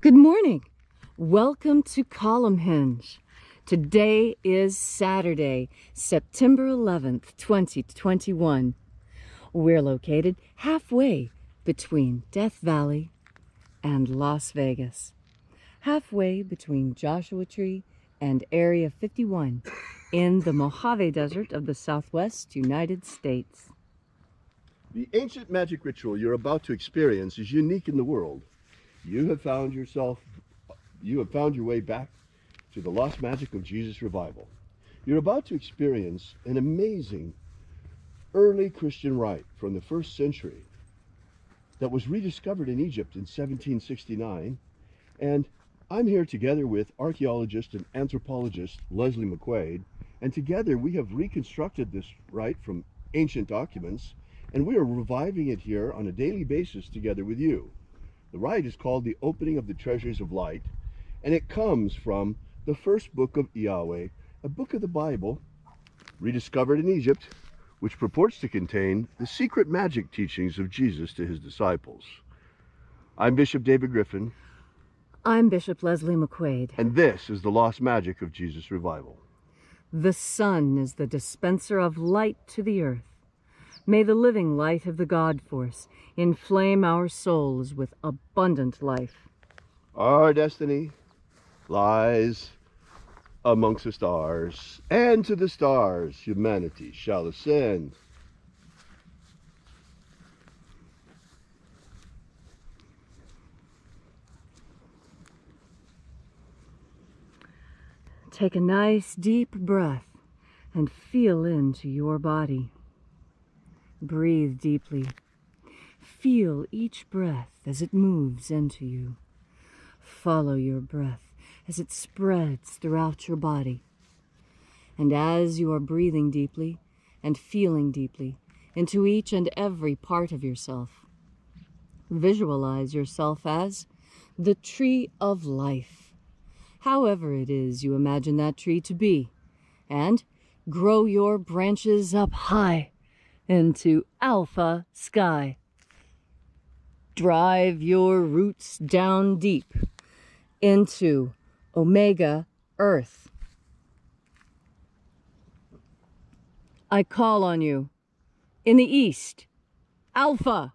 Good morning. Welcome to Column Hinge. Today is Saturday, September 11th, 2021. We're located halfway between Death Valley and Las Vegas. Halfway between Joshua Tree and Area 51 in the Mojave Desert of the Southwest United States. The ancient magic ritual you're about to experience is unique in the world. You have found your way back to the lost magic of Jesus revival. You're about to experience an amazing early Christian rite from the 1st century that was rediscovered in Egypt in 1769. And I'm here together with archaeologist and anthropologist Leslie McQuade, and together we have reconstructed this rite from ancient documents, and we are reviving it here on a daily basis together with you. The rite is called the Opening of the Treasures of Light, and it comes from the first book of Yahweh, a book of the Bible rediscovered in Egypt, which purports to contain the secret magic teachings of Jesus to his disciples. I'm Bishop David Griffin. I'm Bishop Leslie McQuade. And this is the lost magic of Jesus revival. The sun is the dispenser of light to the earth. May the living light of the God Force inflame our souls with abundant life. Our destiny lies amongst the stars, and to the stars humanity shall ascend. Take a nice deep breath and feel into your body. Breathe deeply. Feel each breath as it moves into you. Follow your breath as it spreads throughout your body. And as you are breathing deeply and feeling deeply into each and every part of yourself, visualize yourself as the tree of life, however it is you imagine that tree to be, and grow your branches up high into alpha sky. Drive your roots down deep into omega earth. I call on you in the east, alpha.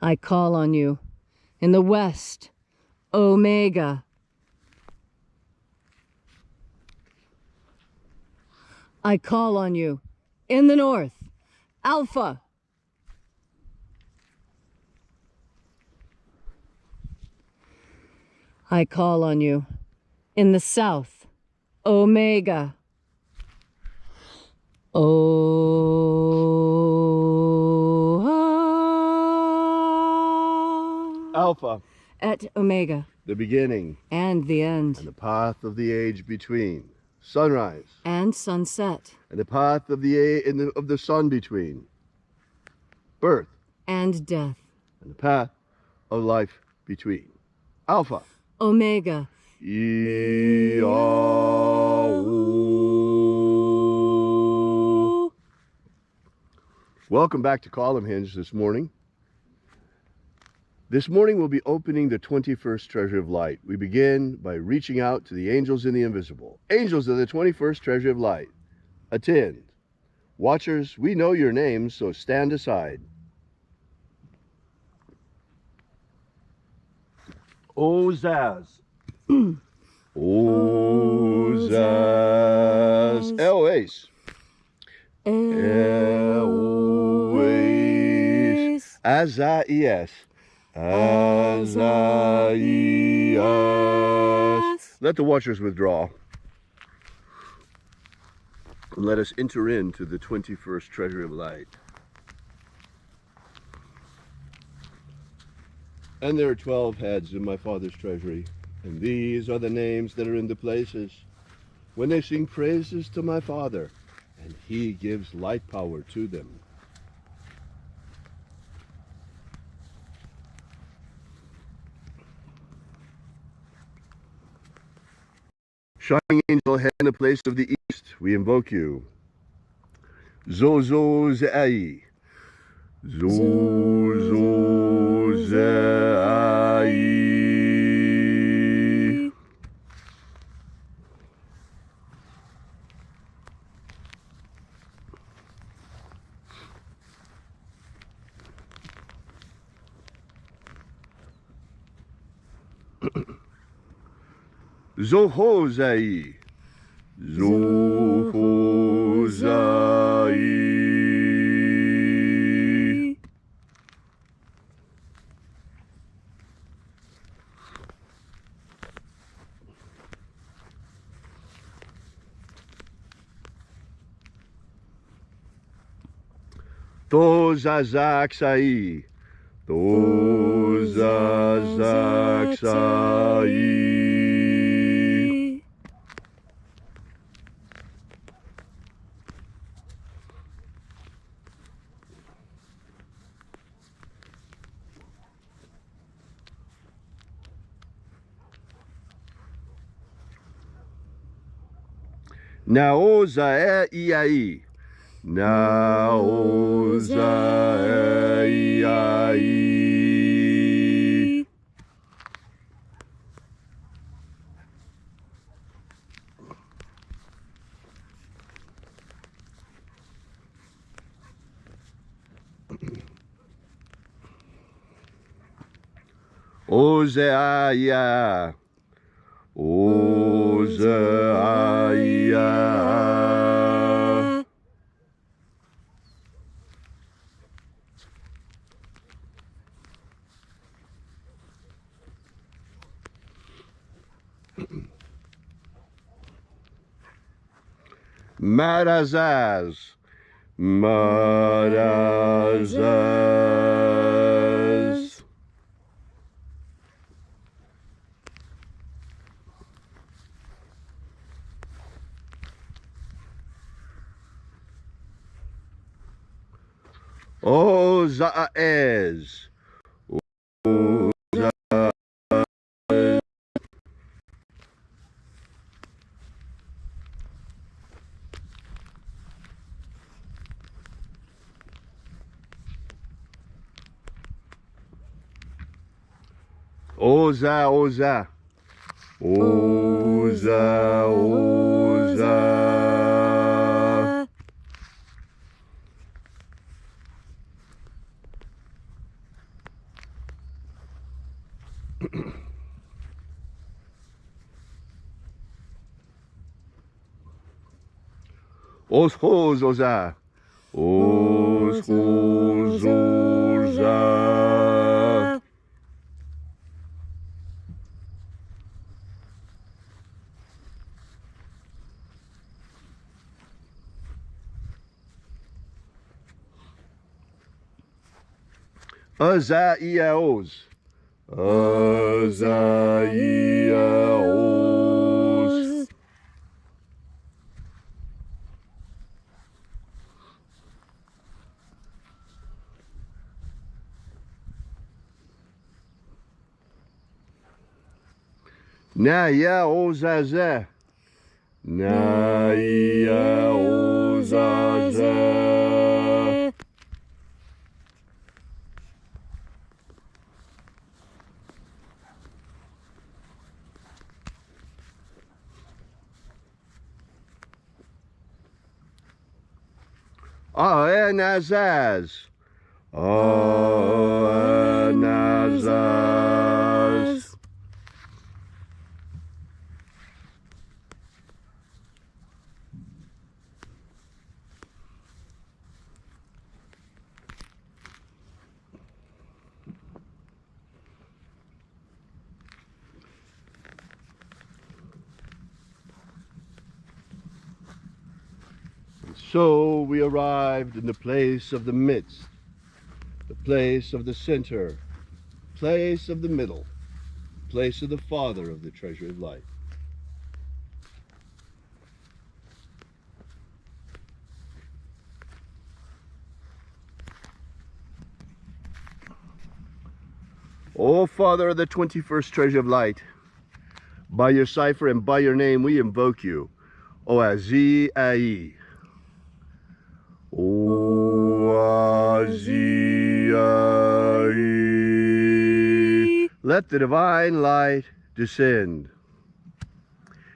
I call on you in the west, omega. I call on you in the north, alpha. I call on you in the south, omega. Alpha. Et omega. The beginning. And the end. And the path of the age between. Sunrise. And sunset. And the path of the sun between. Birth. And death. And the path of life between. Alpha. Omega. Welcome back to Column Hinge this morning. This morning we'll be opening the 21st Treasure of Light. We begin by reaching out to the angels in the invisible. Angels of the 21st Treasure of Light, attend. Watchers, we know your names, so stand aside. Ozaz. Ozaz. Eloise. Eloise. Azaias. Azaias. Let the watchers withdraw. And let us enter into the 21st Treasure of Light. And there are 12 heads in my Father's treasury, and these are the names that are in the places when they sing praises to my Father, and he gives light power to them. Shining angel, head in the place of the east, we invoke you. Zozo Ze'ai. Zuzozai. Zohozai. Zohozai. Tozazaksai. Tozazaksai. Naoza iai. Naoza iai. Ozeaya. Ozeaya. Marazaz. Marazaz. Ozaez. Oza, oza. Oza, oza. Oshozoza. Oshozoza. Azaiaos. Azaiaos. Naya ozaza. Naya ozaza. Aenazaz. Aenazaz. So we arrived in the place of the midst, the place of the center, place of the middle, place of the Father of the treasure of life. O Father of the 21st treasure of light, by your cipher and by your name we invoke you. Oazi Ai. Oazi Let the divine light descend.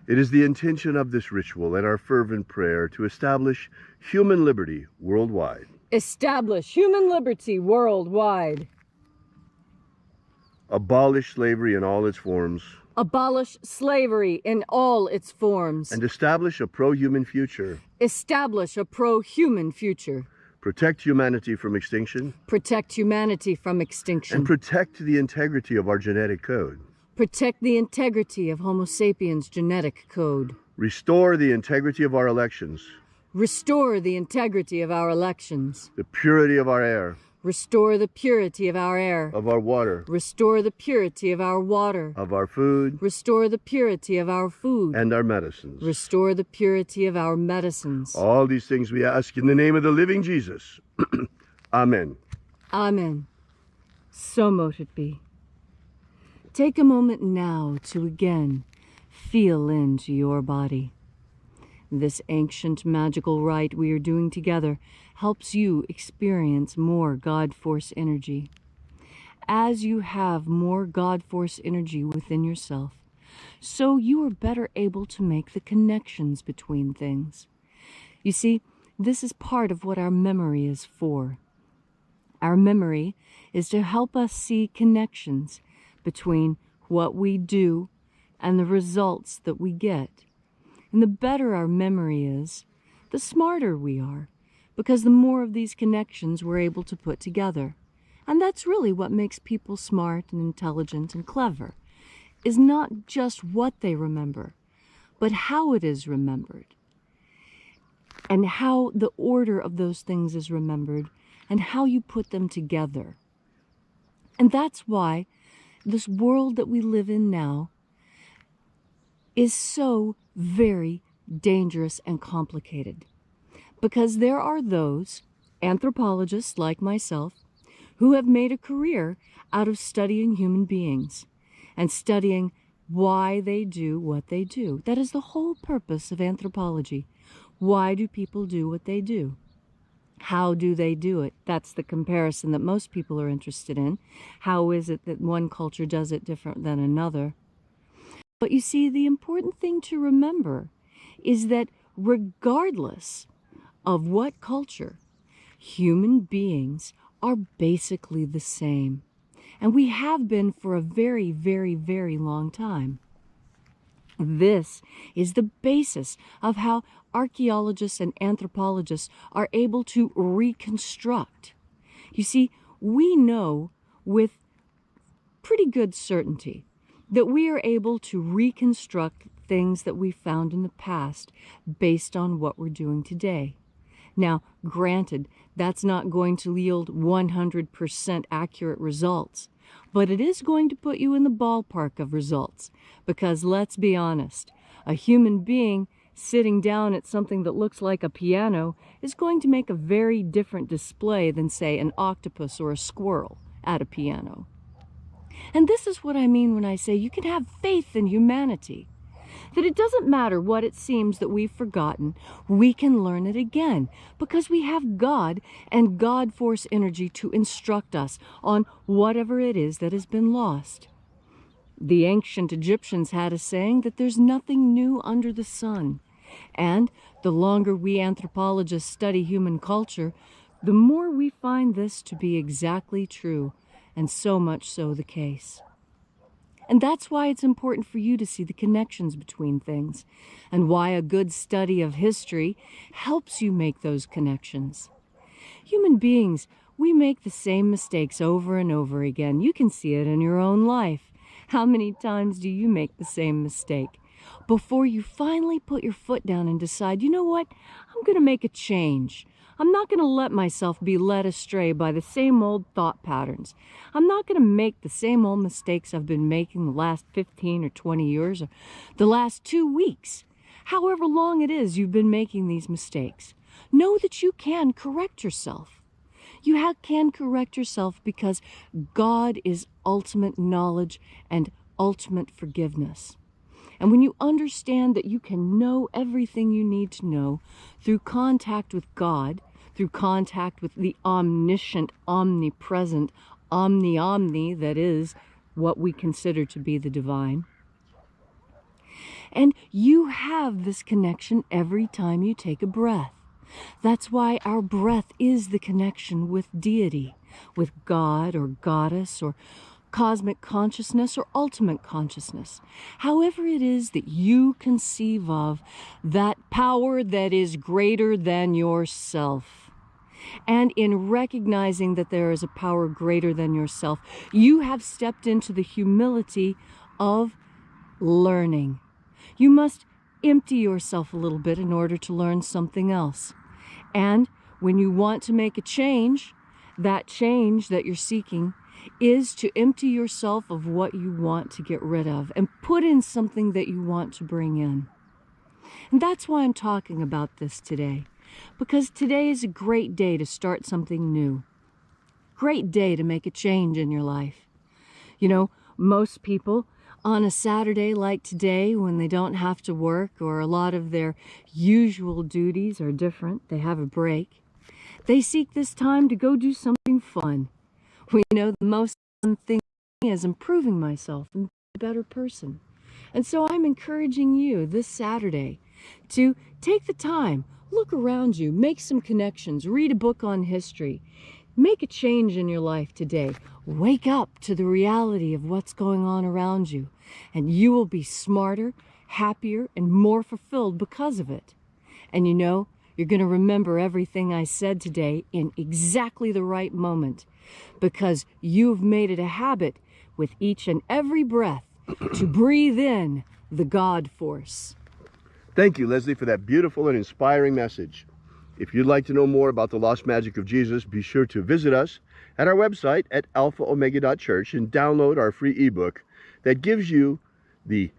It is the intention of this ritual and our fervent prayer to establish human liberty worldwide. Establish human liberty worldwide. Abolish slavery in all its forms. Abolish slavery in all its forms. And establish a pro-human future. Establish a pro-human future. Protect humanity from extinction. Protect humanity from extinction. And protect the integrity of our genetic code. Protect the integrity of Homo sapiens' genetic code. Restore the integrity of our elections. Restore the integrity of our elections. The purity of our air. Restore the purity of our air. Of our water. Restore the purity of our water. Of our food. Restore the purity of our food. And our medicines. Restore the purity of our medicines. All these things we ask in the name of the living Jesus. Amen. Amen. So mote it be. Take a moment now to again feel into your body. This ancient magical rite we are doing together helps you experience more God Force energy. As you have more God Force energy within yourself, so you are better able to make the connections between things. You see, this is part of what our memory is for. Our memory is to help us see connections between what we do and the results that we get. And the better our memory is, the smarter we are, because the more of these connections we're able to put together. And that's really what makes people smart and intelligent and clever, is not just what they remember, but how it is remembered, and how the order of those things is remembered, and how you put them together. And that's why this world that we live in now is so very dangerous and complicated. Because there are those, anthropologists like myself, who have made a career out of studying human beings and studying why they do what they do. That is the whole purpose of anthropology. Why do people do what they do? How do they do it? That's the comparison that most people are interested in. How is it that one culture does it different than another? But you see, the important thing to remember is that regardless of what culture, human beings are basically the same. And we have been for a very, very, very long time. This is the basis of how archaeologists and anthropologists are able to reconstruct. You see, we know with pretty good certainty that we are able to reconstruct things that we found in the past based on what we're doing today. Now, granted, that's not going to yield 100% accurate results, but it is going to put you in the ballpark of results, because let's be honest, a human being sitting down at something that looks like a piano is going to make a very different display than, say, an octopus or a squirrel at a piano. And this is what I mean when I say you can have faith in humanity. That it doesn't matter what it seems that we've forgotten, we can learn it again, because we have God and God Force energy to instruct us on whatever it is that has been lost. The ancient Egyptians had a saying that there's nothing new under the sun. And the longer we anthropologists study human culture, the more we find this to be exactly true, and so much so the case. And that's why it's important for you to see the connections between things, and why a good study of history helps you make those connections. Human beings, we make the same mistakes over and over again. You can see it in your own life. How many times do you make the same mistake before you finally put your foot down and decide, you know what, I'm going to make a change. I'm not going to let myself be led astray by the same old thought patterns. I'm not going to make the same old mistakes I've been making the last 15 or 20 years or the last 2 weeks. However long it is you've been making these mistakes, know that you can correct yourself. You can correct yourself because God is ultimate knowledge and ultimate forgiveness. And when you understand that you can know everything you need to know through contact with God, through contact with the omniscient, omnipresent, omni that is what we consider to be the divine. And you have this connection every time you take a breath. That's why our breath is the connection with deity, with God or goddess or cosmic consciousness or ultimate consciousness. However it is that you conceive of that power that is greater than yourself. And in recognizing that there is a power greater than yourself, you have stepped into the humility of learning. You must empty yourself a little bit in order to learn something else. And when you want to make a change, that change that you're seeking is to empty yourself of what you want to get rid of and put in something that you want to bring in. And that's why I'm talking about this today, because today is a great day to start something new. Great day to make a change in your life. You know, most people on a Saturday like today, when they don't have to work or a lot of their usual duties are different, they have a break, they seek this time to go do something fun. We know the most fun thing is improving myself and being a better person. And so I'm encouraging you this Saturday to take the time, look around you, make some connections, read a book on history, make a change in your life today. Wake up to the reality of what's going on around you, and you will be smarter, happier, and more fulfilled because of it. And you know, you're going to remember everything I said today in exactly the right moment, because you've made it a habit with each and every breath to breathe in the God force. Thank you, Leslie, for that beautiful and inspiring message. If you'd like to know more about the lost magic of Jesus, be sure to visit us at our website at alphaomega.church and download our free ebook that gives you the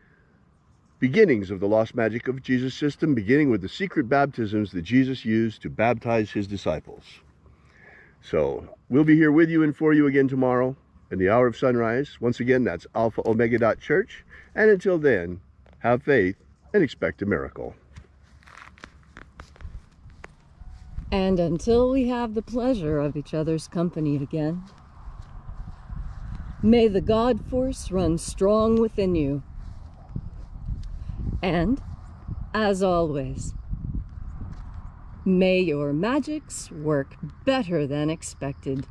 beginnings of the lost magic of Jesus system, beginning with the secret baptisms that Jesus used to baptize his disciples. So we'll be here with you and for you again tomorrow in the hour of sunrise. Once again, that's alphaomega.church. And until then, have faith and expect a miracle. And until we have the pleasure of each other's company again, may the God force run strong within you. And, as always, may your magics work better than expected.